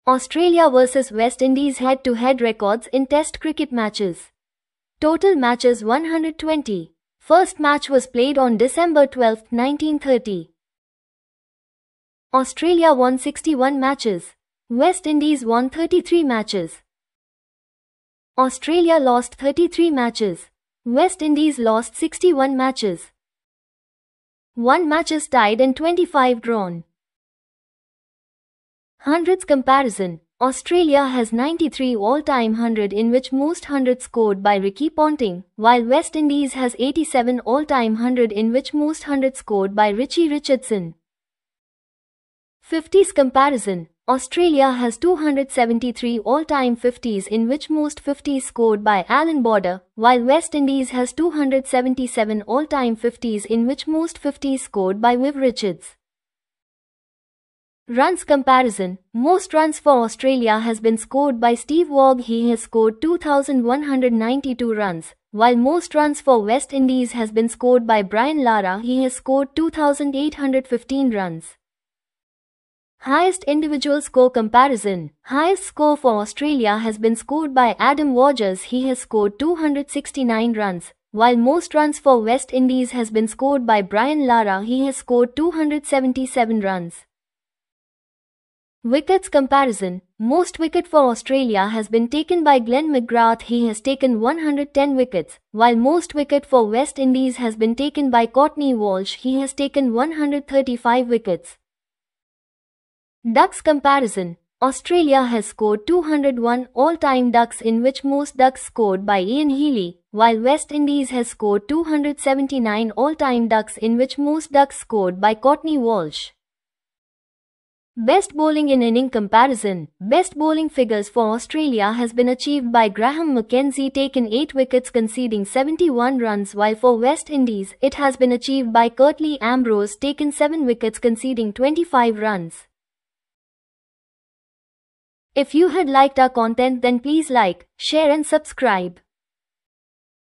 Australia vs West Indies head-to-head records in Test cricket matches. Total matches 120. First match was played on December 12, 1930. Australia won 61 matches. West Indies won 33 matches. Australia lost 33 matches. West Indies lost 61 matches. 1 matches tied and 25 drawn. Hundreds comparison. Australia has 93 all-time 100 in which most 100 scored by Ricky Ponting, while West Indies has 87 all-time 100 in which most 100 scored by Richie Richardson. 50s comparison. Australia has 273 all-time 50s in which most 50s scored by Alan Border, while West Indies has 277 all-time 50s in which most 50s scored by Viv Richards. Runs comparison. Most runs for Australia has been scored by Steve Waugh. He has scored 2,192 runs, while most runs for West Indies has been scored by Brian Lara. He has scored 2,815 runs. Highest individual score comparison. Highest score for Australia has been scored by Adam Wodgers. He has scored 269 runs, while most runs for West Indies has been scored by Brian Lara. He has scored 277 runs. Wickets comparison. Most wicket for Australia has been taken by Glenn McGrath. He has taken 110 wickets, while most wicket for West Indies has been taken by Courtney Walsh. He has taken 135 wickets. Ducks comparison. Australia has scored 201 all-time ducks in which most ducks scored by Ian Healy, while West Indies has scored 279 all-time ducks in which most ducks scored by Courtney Walsh. Best bowling in inning comparison. Best bowling figures for Australia has been achieved by Graham McKenzie, taken 8 wickets conceding 71 runs, while for West Indies it has been achieved by Curtly Ambrose, taken 7 wickets conceding 25 runs. If you had liked our content, then please like, share and subscribe.